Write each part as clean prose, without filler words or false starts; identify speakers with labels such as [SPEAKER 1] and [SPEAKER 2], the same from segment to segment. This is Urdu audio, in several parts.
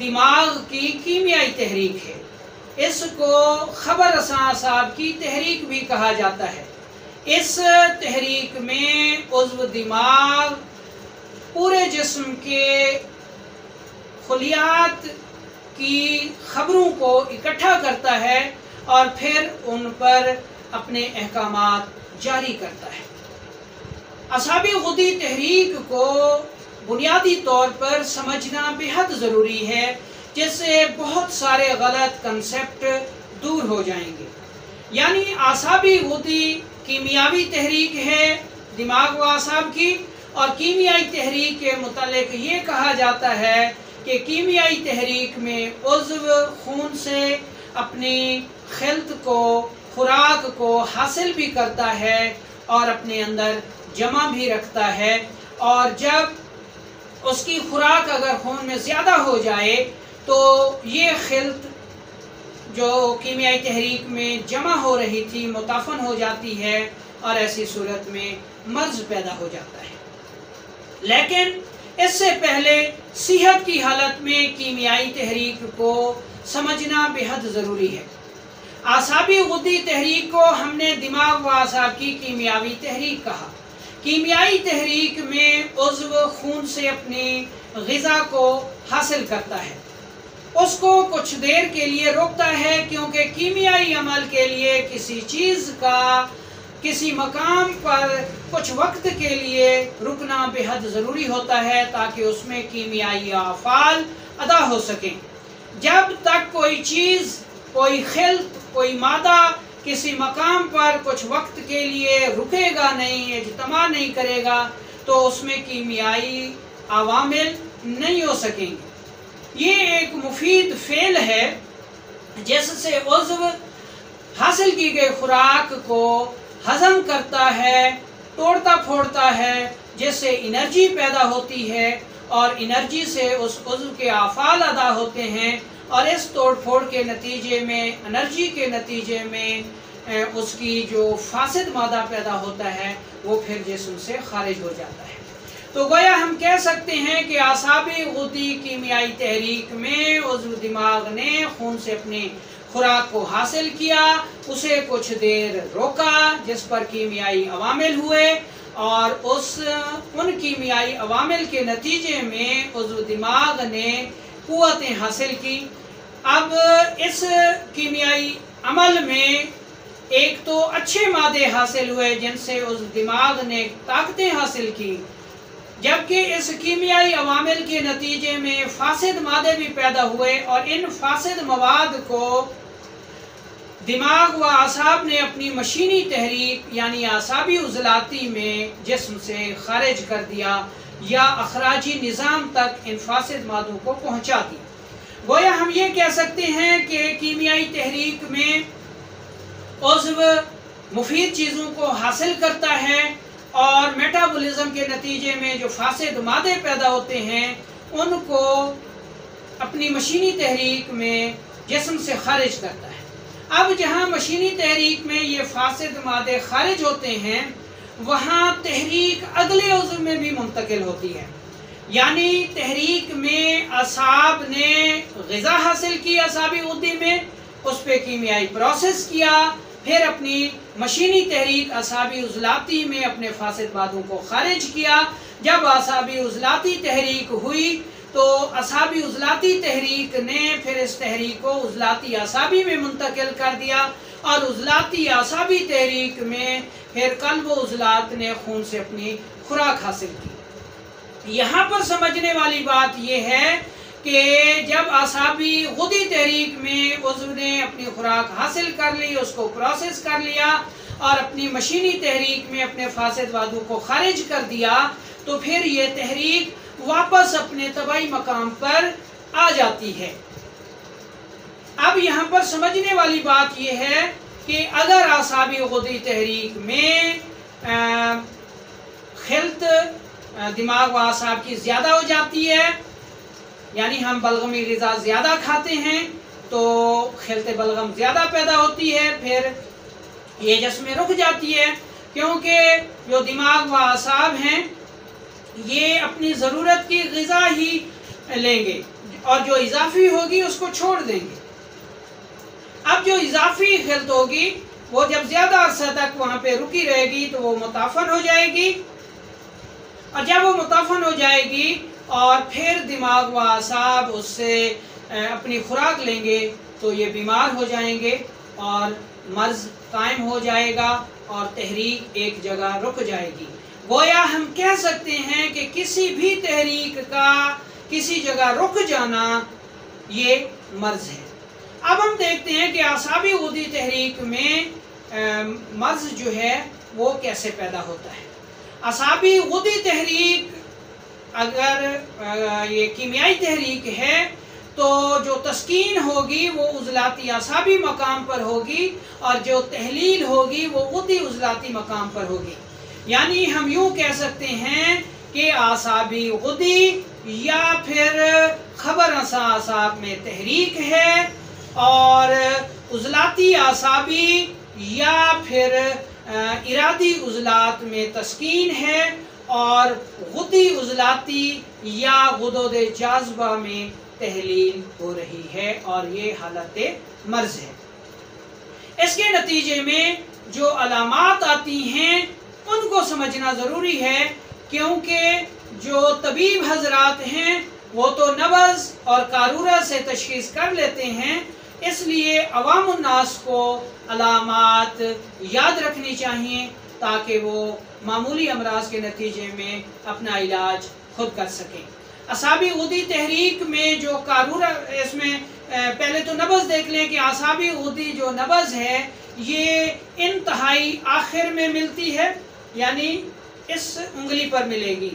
[SPEAKER 1] دماغ کی کیمیائی تحریک ہے۔ اس کو خبر رساں اعصاب کی تحریک بھی کہا جاتا ہے۔ اس تحریک میں عضو دماغ پورے جسم کے خلیات کی خبروں کو اکٹھا کرتا ہے اور پھر ان پر اپنے احکامات جاری کرتا ہے۔ اعصابی غدی تحریک کو بنیادی طور پر سمجھنا بے حد ضروری ہے، جس سے بہت سارے غلط کنسیپٹ دور ہو جائیں گے۔ یعنی اعصابی غدی کیمیاوی تحریک ہے دماغ و اعصاب کی، اور کیمیائی تحریک کے متعلق یہ کہا جاتا ہے کہ کیمیائی تحریک میں عضو خون سے اپنی خلط کو، خوراک کو حاصل بھی کرتا ہے اور اپنے اندر جمع بھی رکھتا ہے، اور جب اس کی خوراک اگر خون میں زیادہ ہو جائے تو یہ خلط جو کیمیائی تحریک میں جمع ہو رہی تھی متعفن ہو جاتی ہے، اور ایسی صورت میں مرض پیدا ہو جاتا ہے۔ لیکن اس سے پہلے صحت کی حالت میں کیمیائی تحریک کو سمجھنا بے حد ضروری ہے۔ اعصابی غدی تحریک کو ہم نے دماغ و اعصاب کی کیمیاوی تحریک کہا۔ کیمیائی تحریک میں عضو خون سے اپنی غذا کو حاصل کرتا ہے، اس کو کچھ دیر کے لیے روکتا ہے، کیونکہ کیمیائی عمل کے لیے کسی چیز کا کسی مقام پر کچھ وقت کے لیے رکنا بے حد ضروری ہوتا ہے تاکہ اس میں کیمیائی افعال ادا ہو سکیں۔ جب تک کوئی چیز، کوئی خلط، کوئی مادہ کسی مقام پر کچھ وقت کے لیے رکے گا نہیں، اجتماع نہیں کرے گا، تو اس میں کیمیائی عوامل نہیں ہو سکیں گے۔ یہ ایک مفید فعل ہے جس سے عضو حاصل کی گئی خوراک کو ہضم کرتا ہے، توڑتا پھوڑتا ہے، جس سے انرجی پیدا ہوتی ہے، اور انرجی سے اس عضو کے افعال ادا ہوتے ہیں، اور اس توڑ پھوڑ کے نتیجے میں، انرجی کے نتیجے میں اس کی جو فاسد مادہ پیدا ہوتا ہے وہ پھر جسم سے خارج ہو جاتا ہے۔ تو گویا ہم کہہ سکتے ہیں کہ اعصابی غدی کیمیائی تحریک میں عضو دماغ نے خون سے اپنی خوراک کو حاصل کیا، اسے کچھ دیر روکا جس پر کیمیائی عوامل ہوئے، اور ان کیمیائی عوامل کے نتیجے میں عضو دماغ نے قوتیں حاصل کی۔ اب اس کیمیائی عمل میں ایک تو اچھے مادے حاصل ہوئے جن سے عضو دماغ نے طاقتیں حاصل کی، جبکہ اس کیمیائی عوامل کے نتیجے میں فاسد مادے بھی پیدا ہوئے، اور ان فاسد مواد کو دماغ و اعصاب نے اپنی مشینی تحریک یعنی اعصابی عضلاتی میں جسم سے خارج کر دیا، یا اخراجی نظام تک ان فاسد مادوں کو پہنچا دیا۔ گویا ہم یہ کہہ سکتے ہیں کہ کیمیائی تحریک میں عضو مفید چیزوں کو حاصل کرتا ہے، اور میٹابولزم کے نتیجے میں جو فاسد مادے پیدا ہوتے ہیں ان کو اپنی مشینی تحریک میں جسم سے خارج کرتا ہے۔ اب جہاں مشینی تحریک میں یہ فاسد مادے خارج ہوتے ہیں، وہاں تحریک اگلے عضو میں بھی منتقل ہوتی ہے۔ یعنی تحریک میں اعصاب نے غذا حاصل کی، اعصابی غدی میں اس پہ کیمیائی پروسیس کیا، پھر اپنی مشینی تحریک اعصابی عضلاتی میں اپنے فاسد مادوں کو خارج کیا۔ جب اعصابی عضلاتی تحریک ہوئی تو اعصابی عضلاتی تحریک نے پھر اس تحریک کو عضلاتی اعصابی میں منتقل کر دیا، اور عضلاتی اعصابی تحریک میں پھر قلب و عضلات نے خون سے اپنی خوراک حاصل کی۔ یہاں پر سمجھنے والی بات یہ ہے کہ جب اعصابی غدی تحریک میں عضو نے اپنی خوراک حاصل کر لی، اس کو پروسیس کر لیا، اور اپنی مشینی تحریک میں اپنے فاسد مادوں کو خارج کر دیا، تو پھر یہ تحریک واپس اپنے طبعی مقام پر آ جاتی ہے۔ اب یہاں پر سمجھنے والی بات یہ ہے کہ اگر اعصابی غدی تحریک میں خلط دماغ و اعصاب کی زیادہ ہو جاتی ہے، یعنی ہم بلغمی غذا زیادہ کھاتے ہیں تو خلط بلغم زیادہ پیدا ہوتی ہے، پھر یہ جسم میں رک جاتی ہے، کیونکہ جو دماغ و اعصاب ہیں یہ اپنی ضرورت کی غذا ہی لیں گے، اور جو اضافی ہوگی اس کو چھوڑ دیں گے۔ اب جو اضافی خلط ہوگی وہ جب زیادہ عرصہ تک وہاں پہ رکی رہے گی تو وہ متعفن ہو جائے گی، اور جب وہ متعفن ہو جائے گی اور پھر دماغ و اعصاب اس سے اپنی خوراک لیں گے تو یہ بیمار ہو جائیں گے اور مرض قائم ہو جائے گا اور تحریک ایک جگہ رک جائے گی۔ گویا ہم کہہ سکتے ہیں کہ کسی بھی تحریک کا کسی جگہ رک جانا یہ مرض ہے۔ اب ہم دیکھتے ہیں کہ اعصابی غدی تحریک میں مرض جو ہے وہ کیسے پیدا ہوتا ہے۔ اعصابی غدی تحریک اگر یہ کیمیائی تحریک ہے تو جو تسکین ہوگی وہ عضلاتی اعصابی مقام پر ہوگی، اور جو تحلیل ہوگی وہ غدی عضلاتی مقام پر ہوگی۔ یعنی ہم یوں کہہ سکتے ہیں کہ اعصابی غدی یا پھر خبر رساں اعصاب میں تحریک ہے، اور عضلاتی اعصابی یا پھر ارادی عضلات میں تسکین ہے، اور غدی عضلاتی یا غدود جاذبہ میں تحلیل ہو رہی ہے، اور یہ حالت مرض ہے۔ اس کے نتیجے میں جو علامات آتی ہیں ان کو سمجھنا ضروری ہے، کیونکہ جو طبیب حضرات ہیں وہ تو نبض اور قارورہ سے تشخیص کر لیتے ہیں، اس لیے عوام الناس کو علامات یاد رکھنی چاہیے تاکہ وہ معمولی امراض کے نتیجے میں اپنا علاج خود کر سکیں۔ اعصابی غدی تحریک میں جو قارورہ، اس میں پہلے تو نبض دیکھ لیں کہ اعصابی غدی جو نبض ہے یہ انتہائی آخر میں ملتی ہے، یعنی اس انگلی پر ملے گی،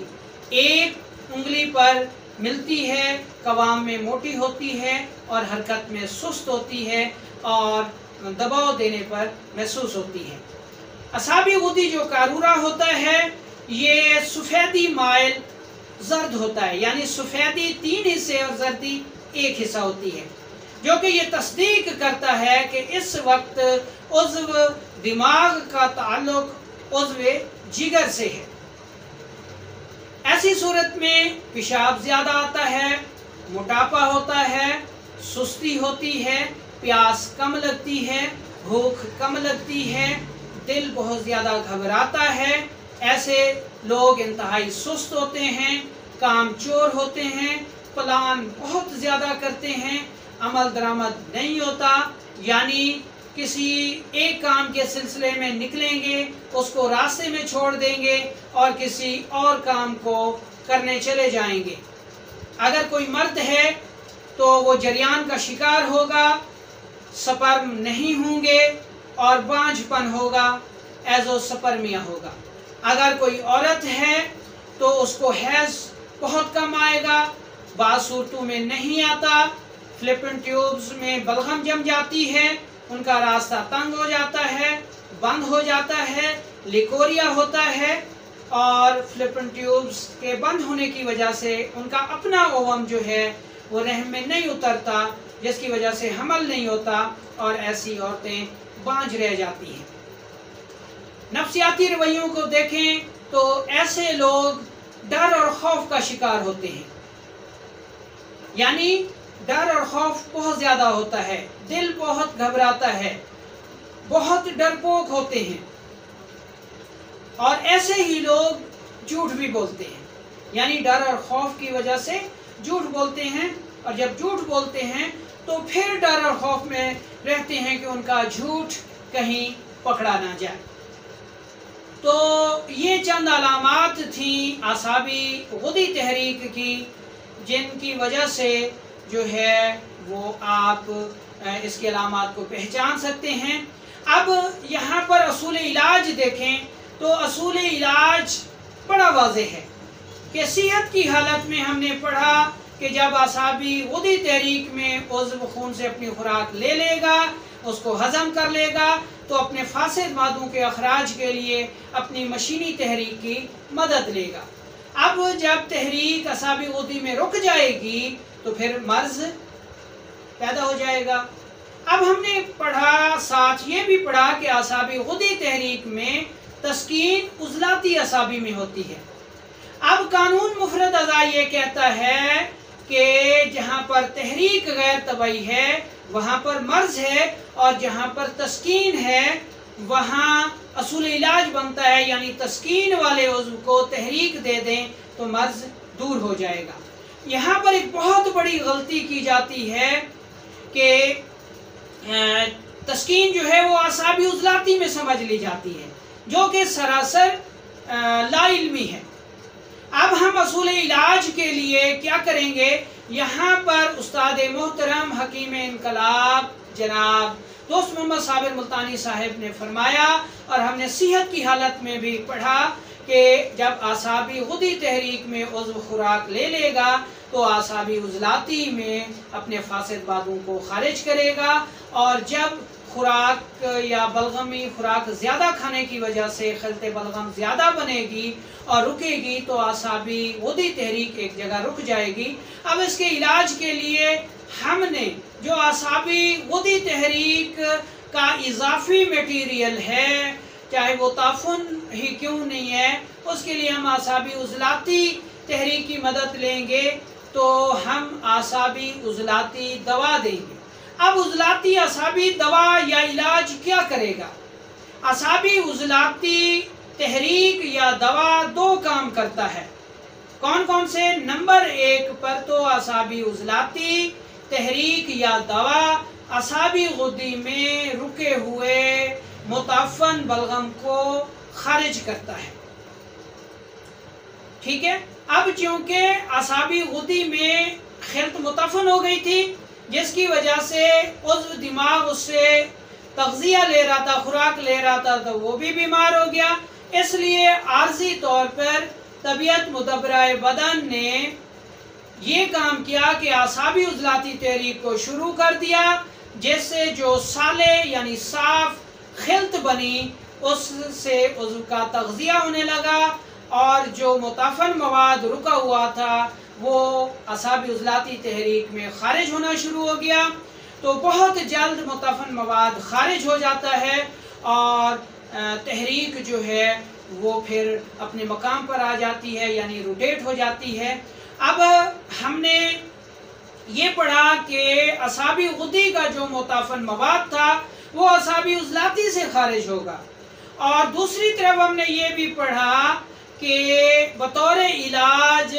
[SPEAKER 1] ایک انگلی پر ملتی ہے، قوام میں موٹی ہوتی ہے اور حرکت میں سست ہوتی ہے اور دباؤ دینے پر محسوس ہوتی ہے۔ اعصابی غدی جو قارورہ ہوتا ہے یہ سفیدی مائل زرد ہوتا ہے، یعنی سفیدی 3 حصے اور زردی 1 حصہ ہوتی ہے، جو کہ یہ تصدیق کرتا ہے کہ اس وقت عضو دماغ کا تعلق عضو جگر سے ہے۔ ایسی صورت میں پیشاب زیادہ آتا ہے، موٹاپا ہوتا ہے، سستی ہوتی ہے، پیاس کم لگتی ہے، بھوک کم لگتی ہے، دل بہت زیادہ گھبراتا ہے۔ ایسے لوگ انتہائی سست ہوتے ہیں، کام چور ہوتے ہیں، پلان بہت زیادہ کرتے ہیں، عمل درآمد نہیں ہوتا، یعنی کسی ایک کام کے سلسلے میں نکلیں گے، اس کو راستے میں چھوڑ دیں گے اور کسی اور کام کو کرنے چلے جائیں گے۔ اگر کوئی مرد ہے تو وہ جریان کا شکار ہوگا، سپرم نہیں ہوں گے اور بانجھ پن ہوگا، ایزوسپرمیا ہوگا۔ اگر کوئی عورت ہے تو اس کو حیض بہت کم آئے گا، بعض صورتوں میں نہیں آتا، فلپن ٹیوبز میں بلغم جم جاتی ہے، ان کا راستہ تنگ ہو جاتا ہے، بند ہو جاتا ہے، لیکوریا ہوتا ہے، اور فلپن ٹیوبز کے بند ہونے کی وجہ سے ان کا اپنا اووم جو ہے وہ رحم میں نہیں اترتا، جس کی وجہ سے حمل نہیں ہوتا، اور ایسی عورتیں بانجھ رہ جاتی ہیں۔ نفسیاتی رویوں کو دیکھیں تو ایسے لوگ ڈر اور خوف کا شکار ہوتے ہیں، یعنی ڈر اور خوف بہت زیادہ ہوتا ہے، دل بہت گھبراتا ہے، بہت ڈرپوک ہوتے ہیں، اور ایسے ہی لوگ جھوٹ بھی بولتے ہیں، یعنی ڈر اور خوف کی وجہ سے جھوٹ بولتے ہیں، اور جب جھوٹ بولتے ہیں تو پھر ڈر اور خوف میں رہتے ہیں کہ ان کا جھوٹ کہیں پکڑا نہ جائے۔ تو یہ چند علامات تھیں اعصابی غدی تحریک کی، جن کی وجہ سے جو ہے وہ آپ اس کے علامات کو پہچان سکتے ہیں۔ اب یہاں پر اصول علاج دیکھیں تو اصول علاج بڑا واضح ہے کہ صحت کی حالت میں ہم نے پڑھا کہ جب اعصابی غدی تحریک میں عضو خون سے اپنی خوراک لے لے گا، اس کو ہضم کر لے گا، تو اپنے فاسد مادوں کے اخراج کے لیے اپنی مشینی تحریک کی مدد لے گا۔ اب جب تحریک اعصابی غدی میں رک جائے گی تو پھر مرض پیدا ہو جائے گا۔ اب ہم نے پڑھا، ساتھ یہ بھی پڑھا کہ اعصابی غدی تحریک میں تسکین عضلاتی اعصابی میں ہوتی ہے۔ اب قانون مفرد اعضاء یہ کہتا ہے کہ جہاں پر تحریک غیر طبعی ہے وہاں پر مرض ہے، اور جہاں پر تسکین ہے وہاں اصول علاج بنتا ہے، یعنی تسکین والے عضو کو تحریک دے دیں تو مرض دور ہو جائے گا۔ یہاں پر ایک بہت بڑی غلطی کی جاتی ہے کہ تسکین جو ہے وہ اعصابی عضلاتی میں سمجھ لی جاتی ہے، جو کہ سراسر لا علمی ہے۔ اب ہم اصول علاج کے لیے کیا کریں گے؟ یہاں پر استاد محترم حکیم انقلاب جناب دوست محمد صابر ملتانی صاحب نے فرمایا، اور ہم نے صحت کی حالت میں بھی پڑھا کہ جب اعصابی غدی تحریک میں عضو خوراک لے لے گا تو اعصابی عضلاتی میں اپنے فاسد بادوں کو خارج کرے گا، اور جب خوراک یا بلغمی خوراک زیادہ کھانے کی وجہ سے خلط بلغم زیادہ بنے گی اور رکے گی تو اعصابی غدی تحریک ایک جگہ رک جائے گی۔ اب اس کے علاج کے لیے ہم نے جو اعصابی غدی تحریک کا اضافی میٹیریل ہے، چاہے وہ تعفن ہی کیوں نہیں ہے، اس کے لیے ہم اعصابی عضلاتی تحریک کی مدد لیں گے تو ہم اعصابی عضلاتی دوا دیں گے۔ اب عضلاتی اعصابی دوا یا علاج کیا کرے گا؟ اعصابی عضلاتی تحریک یا دوا دو کام کرتا ہے۔ کون کون سے؟ نمبر 1 پر تو اعصابی عضلاتی تحریک یا دوا اعصابی غدی میں رکے ہوئے متعفن بلغم کو خارج کرتا ہے، ٹھیک ہے۔ اب چونکہ اعصابی غدی میں خلط متعفن ہو گئی تھی، جس کی وجہ سے عضو دماغ اس سے تغذیہ لے رہا تھا، خوراک لے رہا تھا، تو وہ بھی بیمار ہو گیا۔ اس لیے عارضی طور پر طبیعت مدبرہ بدن نے یہ کام کیا کہ اعصابی عضلاتی تحریک کو شروع کر دیا، جس سے جو صالح یعنی صاف خلط بنی اس سے عضو کا تغذیہ ہونے لگا، اور جو متعفن مواد رکا ہوا تھا وہ اعصابی عضلاتی تحریک میں خارج ہونا شروع ہو گیا۔ تو بہت جلد متعفن مواد خارج ہو جاتا ہے اور تحریک جو ہے وہ پھر اپنے مقام پر آ جاتی ہے، یعنی روٹیٹ ہو جاتی ہے۔ اب ہم نے یہ پڑھا کہ اعصابی غدی کا جو متعفن مواد تھا وہ اعصابی عضلاتی سے خارج ہوگا، اور دوسری طرف ہم نے یہ بھی پڑھا کہ بطور علاج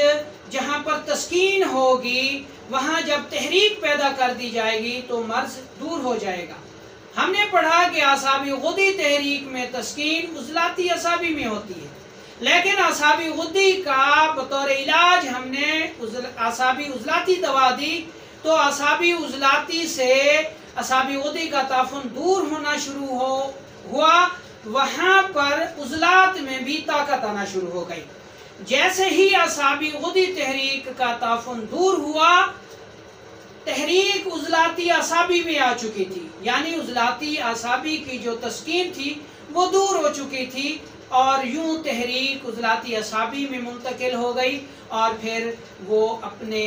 [SPEAKER 1] جہاں پر تسکین ہوگی وہاں جب تحریک پیدا کر دی جائے گی تو مرض دور ہو جائے گا۔ ہم نے پڑھا کہ اعصابی غدی تحریک میں تسکین عضلاتی اعصابی میں ہوتی ہے، لیکن اعصابی غدی کا بطور علاج ہم نے اعصابی عضلاتی دوا دی تو اعصابی عضلاتی سے اعصابی غدی کا تعفن دور ہونا شروع ہوا، وہاں پر عضلات میں بھی طاقت آنا شروع ہو گئی۔ جیسے ہی اعصابی غدی تحریک کا تعفن دور ہوا، تحریک عضلاتی اعصابی میں آ چکی تھی، یعنی عضلاتی اعصابی کی جو تسکین تھی وہ دور ہو چکی تھی، اور یوں تحریک عضلاتی اعصابی میں منتقل ہو گئی، اور پھر وہ اپنے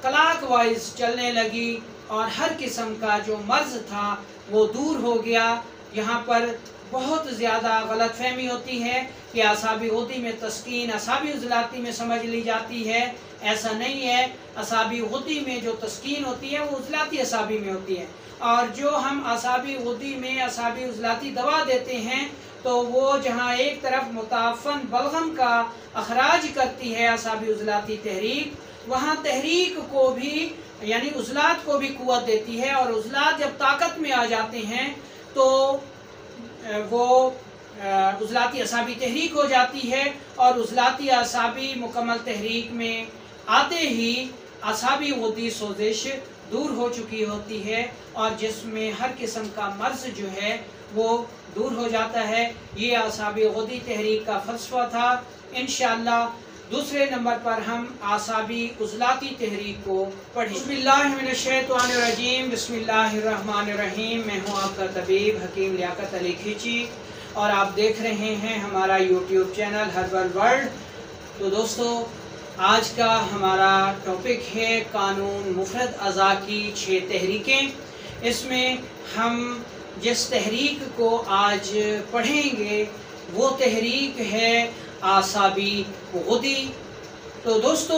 [SPEAKER 1] کلاک وائز چلنے لگی، اور ہر قسم کا جو مرض تھا وہ دور ہو گیا۔ یہاں پر بہت زیادہ غلط فہمی ہوتی ہے کہ اعصابی غدی میں تسکین اعصابی عضلاتی میں سمجھ لی جاتی ہے، ایسا نہیں ہے۔ اعصابی غدی میں جو تسکین ہوتی ہے وہ عضلاتی اعصابی میں ہوتی ہے، اور جو ہم اعصابی غدی میں اعصابی عضلاتی دوا دیتے ہیں تو وہ جہاں ایک طرف متعفن بلغم کا اخراج کرتی ہے اعصابی عضلاتی تحریک، وہاں تحریک کو بھی یعنی عضلات کو بھی قوت دیتی ہے، اور عضلات جب طاقت میں آ جاتے ہیں تو وہ عضلاتی اعصابی تحریک ہو جاتی ہے، اور عضلاتی اعصابی مکمل تحریک میں آتے ہی اعصابی غدی سوزش دور ہو چکی ہوتی ہے، اور جس میں ہر قسم کا مرض جو ہے وہ دور ہو جاتا ہے۔ یہ اعصابی غدی تحریک کا فلسفہ تھا۔ انشاءاللہ دوسرے نمبر پر ہم اعصابی عضلاتی تحریک کو پڑھیں۔ بسم اللہ من الشیطان الرجیم، بسم اللہ الرحمن الرحیم۔ میں ہوں آپ کا طبیب حکیم لیاقت علی کھیچی، اور آپ دیکھ رہے ہیں ہمارا یوٹیوب چینل ہربل ورلڈ۔ تو دوستو، آج کا ہمارا ٹاپک ہے قانون مفرد اعضاء کی 6 تحریکیں۔ اس میں ہم جس تحریک کو آج پڑھیں گے وہ تحریک ہے اعصابی غدی۔ تو دوستو،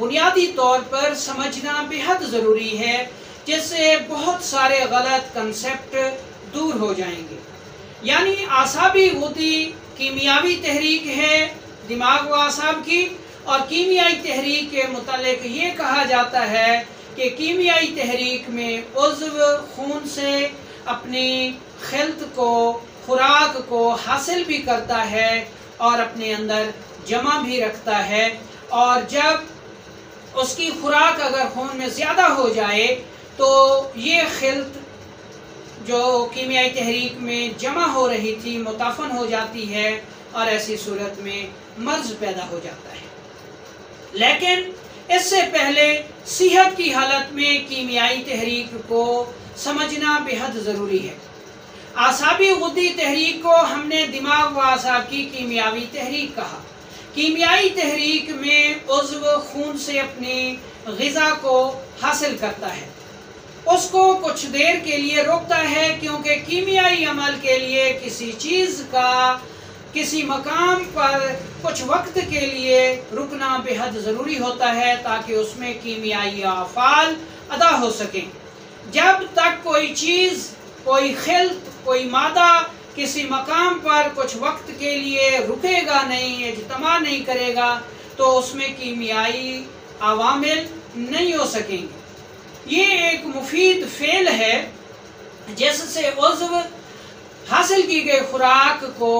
[SPEAKER 1] بنیادی طور پر سمجھنا بہت ضروری ہے، جس سے بہت سارے غلط کنسیپٹ دور ہو جائیں گے۔ یعنی اعصابی غدی کیمیاوی تحریک ہے دماغ و اعصاب کی، اور کیمیائی تحریک کے متعلق یہ کہا جاتا ہے کہ کیمیائی تحریک میں عضو خون سے اپنی خلط کو، خوراک کو حاصل بھی کرتا ہے اور اپنے اندر جمع بھی رکھتا ہے، اور جب اس کی خوراک اگر خون میں زیادہ ہو جائے تو یہ خلط جو کیمیائی تحریک میں جمع ہو رہی تھی متعفن ہو جاتی ہے، اور ایسی صورت میں مرض پیدا ہو جاتا ہے۔ لیکن اس سے پہلے صحت کی حالت میں کیمیائی تحریک کو سمجھنا بہت ضروری ہے۔ اعصابی غدی تحریک کو ہم نے دماغ و اعصاب کی کیمیاوی تحریک کہا۔ کیمیائی تحریک میں عضو خون سے اپنی غذا کو حاصل کرتا ہے، اس کو کچھ دیر کے لیے روکتا ہے، کیونکہ کیمیائی عمل کے لیے کسی چیز کا کسی مقام پر کچھ وقت کے لیے رکنا بہت ضروری ہوتا ہے تاکہ اس میں کیمیائی افعال ادا ہو سکیں۔ جب تک کوئی چیز، کوئی خلط، کوئی مادہ کسی مقام پر کچھ وقت کے لیے رکے گا نہیں، اجتماع نہیں کرے گا، تو اس میں کیمیائی عوامل نہیں ہو سکیں گے۔ یہ ایک مفید فعل ہے جس سے عضو حاصل کی گئی خوراک کو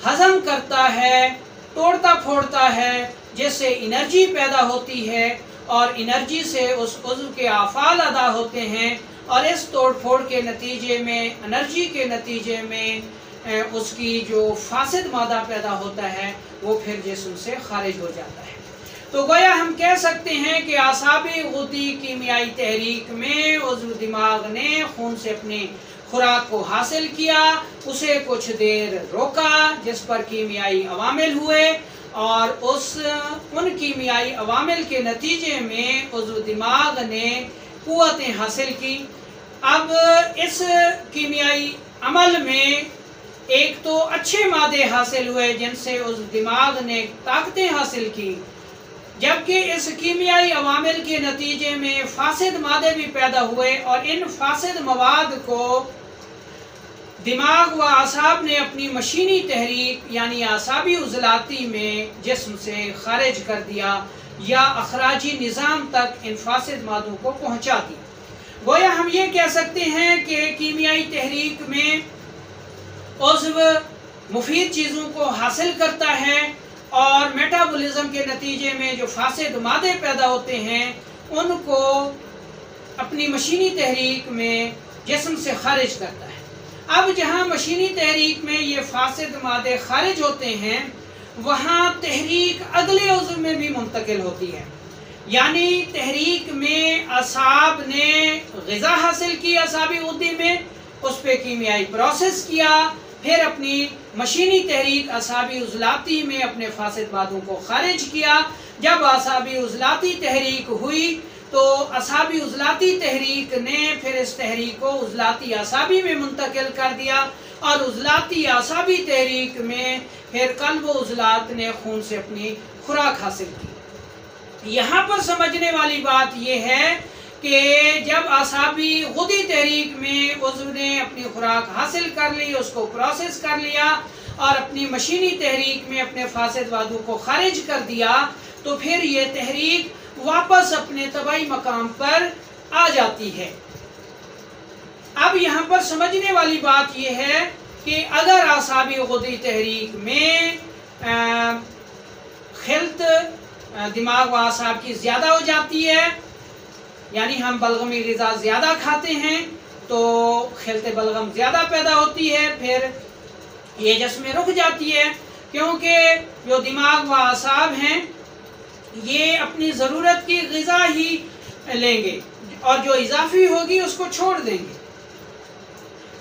[SPEAKER 1] ہضم کرتا ہے، توڑتا پھوڑتا ہے، جس سے انرجی پیدا ہوتی ہے، اور انرجی سے اس عضو کے افعال ادا ہوتے ہیں، اور اس توڑ پھوڑ کے نتیجے میں، انرجی کے نتیجے میں اس کی جو فاسد مادہ پیدا ہوتا ہے وہ پھر جسم سے خارج ہو جاتا ہے۔ تو گویا ہم کہہ سکتے ہیں کہ اعصابی غدی کیمیائی تحریک میں عضو دماغ نے خون سے اپنی خوراک کو حاصل کیا، اسے کچھ دیر روکا جس پر کیمیائی عوامل ہوئے، اور ان کیمیائی عوامل کے نتیجے میں عضو دماغ نے قوتیں حاصل کی۔ اب اس کیمیائی عمل میں ایک تو اچھے مادے حاصل ہوئے جن سے عضو دماغ نے طاقتیں حاصل کی، جبکہ اس کیمیائی عوامل کے نتیجے میں فاسد مادے بھی پیدا ہوئے، اور ان فاسد مواد کو دماغ و اعصاب نے اپنی مشینی تحریک یعنی اعصابی عضلاتی میں جسم سے خارج کر دیا، یا اخراجی نظام تک ان فاسد مادوں کو پہنچا دیا۔ گویا ہم یہ کہہ سکتے ہیں کہ کیمیائی تحریک میں عضو مفید چیزوں کو حاصل کرتا ہے، اور میٹابولزم کے نتیجے میں جو فاسد مادے پیدا ہوتے ہیں ان کو اپنی مشینی تحریک میں جسم سے خارج کرتا ہے۔ اب جہاں مشینی تحریک میں یہ فاسد مادے خارج ہوتے ہیں، وہاں تحریک اگلے عضو میں بھی منتقل ہوتی ہے۔ یعنی تحریک میں اعصاب نے غذا حاصل کی، اعصابی غدی میں اس پہ کیمیائی پروسیس کیا، پھر اپنی مشینی تحریک اعصابی عضلاتی میں اپنے فاسد مادوں کو خارج کیا۔ جب اعصابی عضلاتی تحریک ہوئی تو اعصابی عضلاتی تحریک نے پھر اس تحریک کو عضلاتی اعصابی میں منتقل کر دیا، اور عضلاتی اعصابی تحریک میں پھر قلب و عضلات نے خون سے اپنی خوراک حاصل کی۔ یہاں پر سمجھنے والی بات یہ ہے کہ جب اعصابی غدی تحریک میں عضو نے اپنی خوراک حاصل کر لی، اس کو پروسیس کر لیا، اور اپنی مشینی تحریک میں اپنے فاسد مادوں کو خارج کر دیا، تو پھر یہ تحریک واپس اپنے طبعی مقام پر آ جاتی ہے۔ اب یہاں پر سمجھنے والی بات یہ ہے کہ اگر اعصابی غدی تحریک میں خلط دماغ و اعصاب کی زیادہ ہو جاتی ہے، یعنی ہم بلغمی غذا زیادہ کھاتے ہیں تو خلط بلغم زیادہ پیدا ہوتی ہے، پھر یہ جسم میں رک جاتی ہے، کیونکہ جو دماغ و اعصاب ہیں یہ اپنی ضرورت کی غذا ہی لیں گے، اور جو اضافی ہوگی اس کو چھوڑ دیں گے۔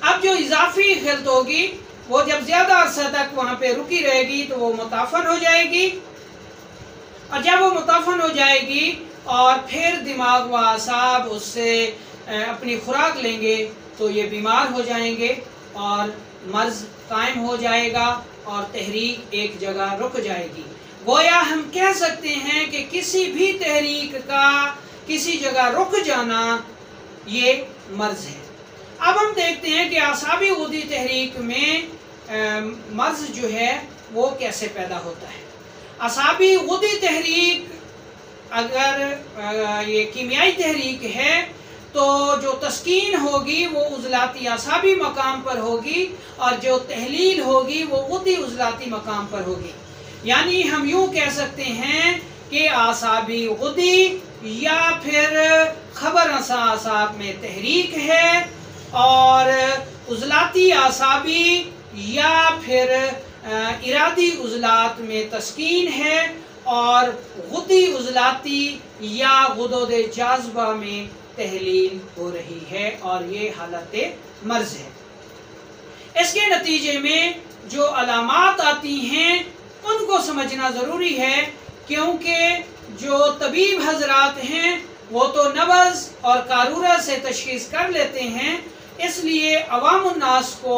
[SPEAKER 1] اب جو اضافی خلط ہوگی وہ جب زیادہ عرصہ تک وہاں پہ رکی رہے گی تو وہ متعفن ہو جائے گی، اور جب وہ متعفن ہو جائے گی اور پھر دماغ و اعصاب اس سے اپنی خوراک لیں گے تو یہ بیمار ہو جائیں گے، اور مرض قائم ہو جائے گا، اور تحریک ایک جگہ رک جائے گی۔ گویا ہم کہہ سکتے ہیں کہ کسی بھی تحریک کا کسی جگہ رک جانا یہ مرض ہے۔ اب ہم دیکھتے ہیں کہ اعصابی غدی تحریک میں مرض جو ہے وہ کیسے پیدا ہوتا ہے۔ اعصابی غدی تحریک اگر یہ کیمیائی تحریک ہے تو جو تسکین ہوگی وہ عضلاتی اعصابی مقام پر ہوگی، اور جو تحلیل ہوگی وہ غدی عضلاتی مقام پر ہوگی۔ یعنی ہم یوں کہہ سکتے ہیں کہ اعصابی غدی یا پھر خبر رساں اعصاب میں تحریک ہے، اور عضلاتی اعصابی یا پھر ارادی عضلات میں تسکین ہے، اور غدی عضلاتی یا غدود جاذبہ میں تحلیل ہو رہی ہے، اور یہ حالت مرض ہے۔ اس کے نتیجے میں جو علامات آتی ہیں ان کو سمجھنا ضروری ہے، کیونکہ جو طبیب حضرات ہیں وہ تو نبض اور قارورہ سے تشخیص کر لیتے ہیں، اس لیے عوام الناس کو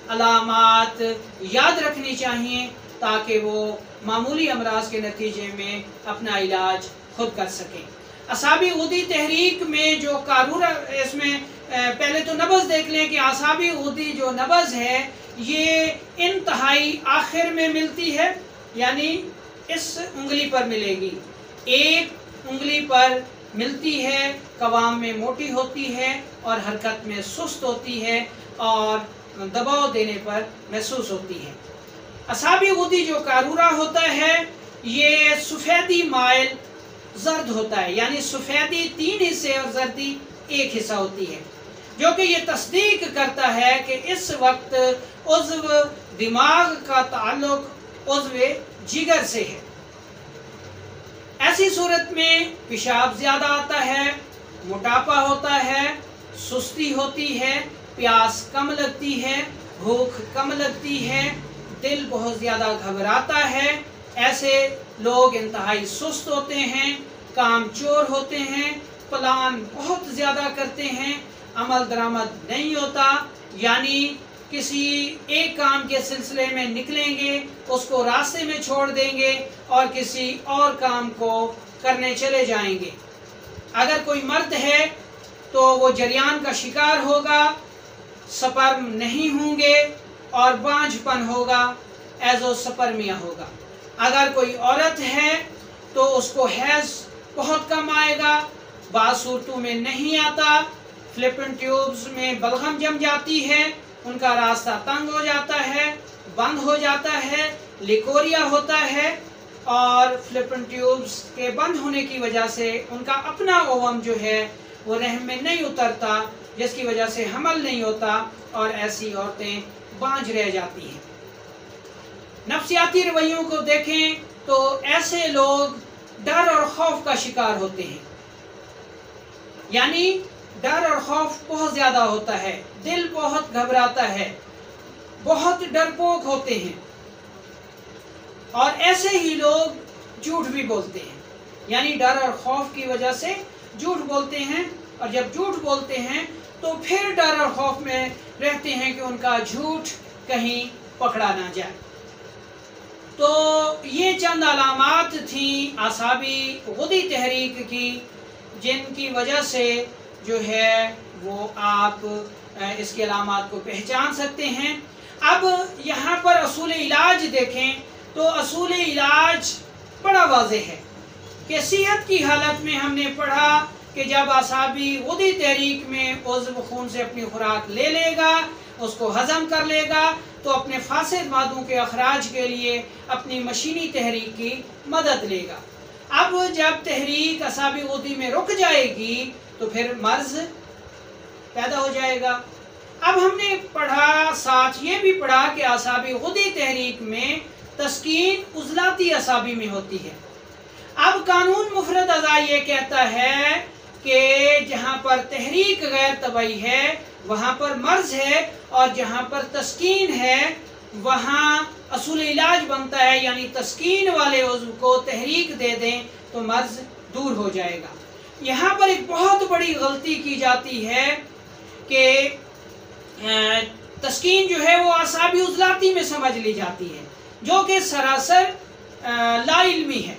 [SPEAKER 1] علامات یاد رکھنی چاہیے تاکہ وہ معمولی امراض کے نتیجے میں اپنا علاج خود کر سکیں۔ اعصابی غدی تحریک میں جو قارورہ، اس میں پہلے تو نبض دیکھ لیں کہ اعصابی غدی جو نبض ہے یہ انتہائی آخر میں ملتی ہے، یعنی اس انگلی پر ملے گی، ایک انگلی پر ملتی ہے، قوام میں موٹی ہوتی ہے اور حرکت میں سست ہوتی ہے اور دباؤ دینے پر محسوس ہوتی ہے۔ اعصابی غدی جو قارورہ ہوتا ہے یہ سفیدی مائل زرد ہوتا ہے، یعنی سفیدی 3 حصے اور زردی 1 حصہ ہوتی ہے، جو کہ یہ تصدیق کرتا ہے کہ اس وقت عضو دماغ کا تعلق عضو جگر سے ہے۔ ایسی صورت میں پیشاب زیادہ آتا ہے، موٹاپا ہوتا ہے، سستی ہوتی ہے، پیاس کم لگتی ہے، بھوک کم لگتی ہے، دل بہت زیادہ گھبراتا ہے۔ ایسے لوگ انتہائی سست ہوتے ہیں، کام چور ہوتے ہیں، پلان بہت زیادہ کرتے ہیں، عمل درآمد نہیں ہوتا، یعنی کسی ایک کام کے سلسلے میں نکلیں گے، اس کو راستے میں چھوڑ دیں گے اور کسی اور کام کو کرنے چلے جائیں گے۔ اگر کوئی مرد ہے تو وہ جریان کا شکار ہوگا، سپرم نہیں ہوں گے اور بانجھ پن ہوگا، ایزو سپرمیا ہوگا۔ اگر کوئی عورت ہے تو اس کو حیض بہت کم آئے گا، بعض صورتوں میں نہیں آتا، فلپن ٹیوبز میں بلغم جم جاتی ہے، ان کا راستہ تنگ ہو جاتا ہے، بند ہو جاتا ہے، لیکوریا ہوتا ہے، اور فلپن ٹیوبز کے بند ہونے کی وجہ سے ان کا اپنا اووم جو ہے وہ رحم میں نہیں اترتا، جس کی وجہ سے حمل نہیں ہوتا، اور ایسی عورتیں بانجھ رہ جاتی ہیں۔ نفسیاتی رویوں کو دیکھیں تو ایسے لوگ ڈر اور خوف کا شکار ہوتے ہیں، یعنی ڈر اور خوف بہت زیادہ ہوتا ہے، دل بہت گھبراتا ہے، بہت ڈرپوک ہوتے ہیں، اور ایسے ہی لوگ جھوٹ بھی بولتے ہیں، یعنی ڈر اور خوف کی وجہ سے جھوٹ بولتے ہیں، اور جب جھوٹ بولتے ہیں تو پھر ڈر اور خوف میں رہتے ہیں کہ ان کا جھوٹ کہیں پکڑا نہ جائے۔ تو یہ چند علامات تھیں اعصابی غدی تحریک کی، جن کی وجہ سے جو ہے وہ آپ اس کے علامات کو پہچان سکتے ہیں۔ اب یہاں پر اصول علاج دیکھیں تو اصول علاج بڑا واضح ہے کہ صحت کی حالت میں ہم نے پڑھا کہ جب اعصابی غدی تحریک میں عضو خون سے اپنی خوراک لے لے گا، اس کو ہضم کر لے گا، تو اپنے فاسد مادوں کے اخراج کے لیے اپنی مشینی تحریک کی مدد لے گا۔ اب جب تحریک اعصابی غدی میں رک جائے گی تو پھر مرض پیدا ہو جائے گا۔ اب ہم نے پڑھا، ساتھ یہ بھی پڑھا کہ اعصابی غدی تحریک میں تسکین عضلاتی اعصابی میں ہوتی ہے۔ اب قانون مفرد اعضاء یہ کہتا ہے کہ جہاں پر تحریک غیر طبعی ہے وہاں پر مرض ہے، اور جہاں پر تسکین ہے وہاں اصول علاج بنتا ہے، یعنی تسکین والے عضو کو تحریک دے دیں تو مرض دور ہو جائے گا۔ یہاں پر ایک بہت بڑی غلطی کی جاتی ہے کہ تسکین جو ہے وہ اعصابی عضلاتی میں سمجھ لی جاتی ہے، جو کہ سراسر لا علمی ہے۔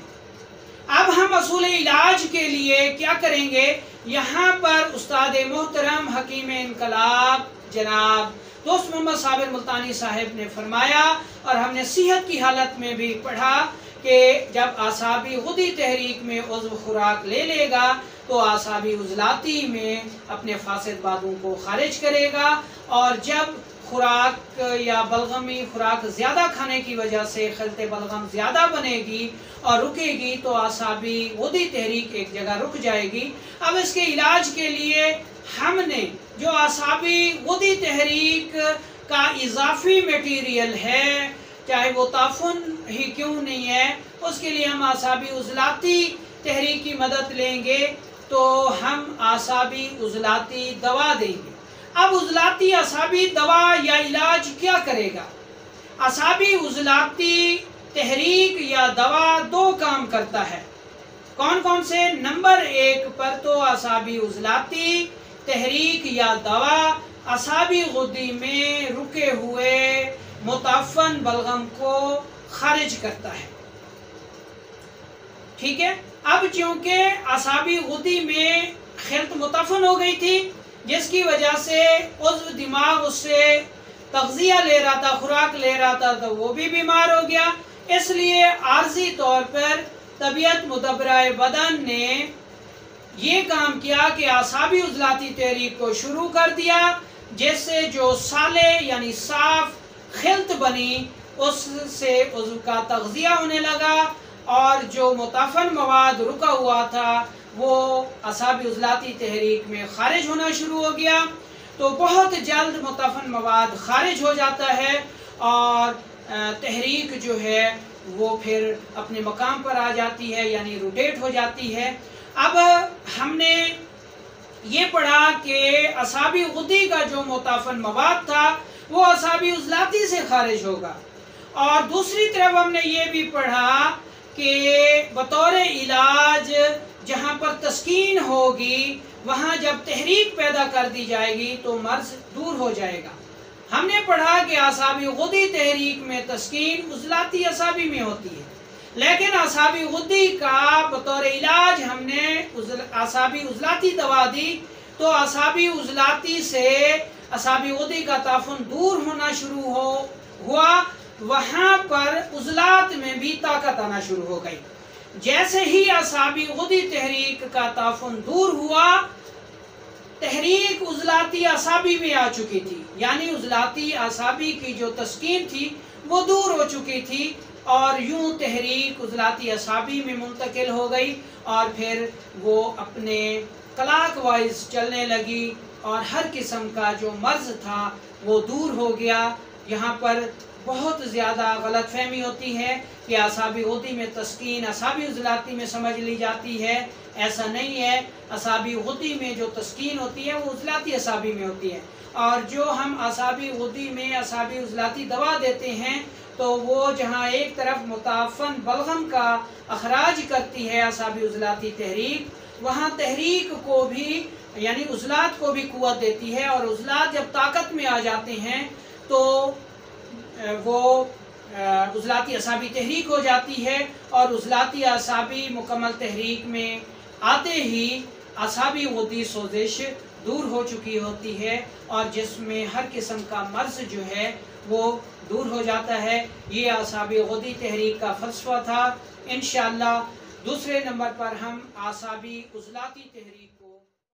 [SPEAKER 1] اب ہم اصول علاج کے لیے کیا کریں گے؟ یہاں پر استاد محترم حکیم انقلاب جناب دوست محمد صابر ملتانی صاحب نے فرمایا، اور ہم نے صحت کی حالت میں بھی پڑھا کہ جب اعصابی غدی تحریک میں عضو خوراک لے لے گا تو اعصابی عضلاتی میں اپنے فاسد بادوں کو خارج کرے گا، اور جب خوراک یا بلغمی خوراک زیادہ کھانے کی وجہ سے خلط بلغم زیادہ بنے گی اور رکے گی تو اعصابی غدی تحریک ایک جگہ رک جائے گی۔ اب اس کے علاج کے لیے ہم نے جو اعصابی غدی تحریک کا اضافی میٹیریل ہے، چاہے وہ تعفن ہی کیوں نہیں ہے، اس کے لیے ہم اعصابی عضلاتی تحریک کی مدد لیں گے، تو ہم اعصابی عضلاتی دوا دیں گے۔ اب عضلاتی اعصابی دوا یا علاج کیا کرے گا؟ اعصابی عضلاتی تحریک یا دوا دو کام کرتا ہے۔ کون کون سے؟ نمبر 1 پر تو اعصابی عضلاتی تحریک یا دوا اعصابی غدی میں رکے ہوئے متعفن بلغم کو خارج کرتا ہے، ٹھیک ہے۔ اب چونکہ اعصابی غدی میں خلط متعفن ہو گئی تھی، جس کی وجہ سے عضو دماغ اس سے تغذیہ لے رہا تھا، خوراک لے رہا تھا، تو وہ بھی بیمار ہو گیا۔ اس لیے عارضی طور پر طبیعت مدبرہ بدن نے یہ کام کیا کہ اعصابی عضلاتی تحریک کو شروع کر دیا، جس سے جو صالح یعنی صاف خلط بنی اس سے عضو کا تغذیہ ہونے لگا، اور جو متعفن مواد رکا ہوا تھا وہ اعصابی عضلاتی تحریک میں خارج ہونا شروع ہو گیا۔ تو بہت جلد متعفن مواد خارج ہو جاتا ہے اور تحریک جو ہے وہ پھر اپنے مقام پر آ جاتی ہے، یعنی روٹیٹ ہو جاتی ہے۔ اب ہم نے یہ پڑھا کہ اعصابی غدی کا جو متعفن مواد تھا وہ اعصابی عضلاتی سے خارج ہوگا، اور دوسری طرف ہم نے یہ بھی پڑھا کہ بطور علاج جہاں پر تسکین ہوگی وہاں جب تحریک پیدا کر دی جائے گی تو مرض دور ہو جائے گا۔ ہم نے پڑھا کہ اعصابی غدی تحریک میں تسکین عضلاتی اعصابی میں ہوتی ہے، لیکن اعصابی غدی کا بطور علاج ہم نے اعصابی عضلاتی دوا دی تو اعصابی عضلاتی سے اعصابی غدی کا تعفن دور ہونا شروع ہوا، وہاں پر عضلات میں بھی طاقت آنا شروع ہو گئی۔ جیسے ہی اعصابی غدی تحریک کا تعفن دور ہوا، تحریک عضلاتی اعصابی میں آ چکی تھی، یعنی عضلاتی اعصابی کی جو تسکین تھی وہ دور ہو چکی تھی، اور یوں تحریک عضلاتی اعصابی میں منتقل ہو گئی، اور پھر وہ اپنے کلاک وائز چلنے لگی، اور ہر قسم کا جو مرض تھا وہ دور ہو گیا۔ یہاں پر بہت زیادہ غلط فہمی ہوتی ہے کہ اعصابی غدی میں تسکین اعصابی عضلاتی میں سمجھ لی جاتی ہے، ایسا نہیں ہے۔ اعصابی غدی میں جو تسکین ہوتی ہے وہ عضلاتی اعصابی میں ہوتی ہے، اور جو ہم اعصابی غدی میں اعصابی عضلاتی دوا دیتے ہیں تو وہ جہاں ایک طرف متعفن بلغم کا اخراج کرتی ہے اعصابی عضلاتی تحریک، وہاں تحریک کو بھی یعنی عضلات کو بھی قوت دیتی ہے، اور عضلات جب طاقت میں آ جاتے ہیں تو وہ عضلاتی اعصابی تحریک ہو جاتی ہے، اور عضلاتی اعصابی مکمل تحریک میں آتے ہی اعصابی غدی سوزش دور ہو چکی ہوتی ہے، اور جس میں ہر قسم کا مرض جو ہے وہ دور ہو جاتا ہے۔ یہ اعصابی غدی تحریک کا فلسفہ تھا۔ انشاءاللہ دوسرے نمبر پر ہم اعصابی عضلاتی تحریک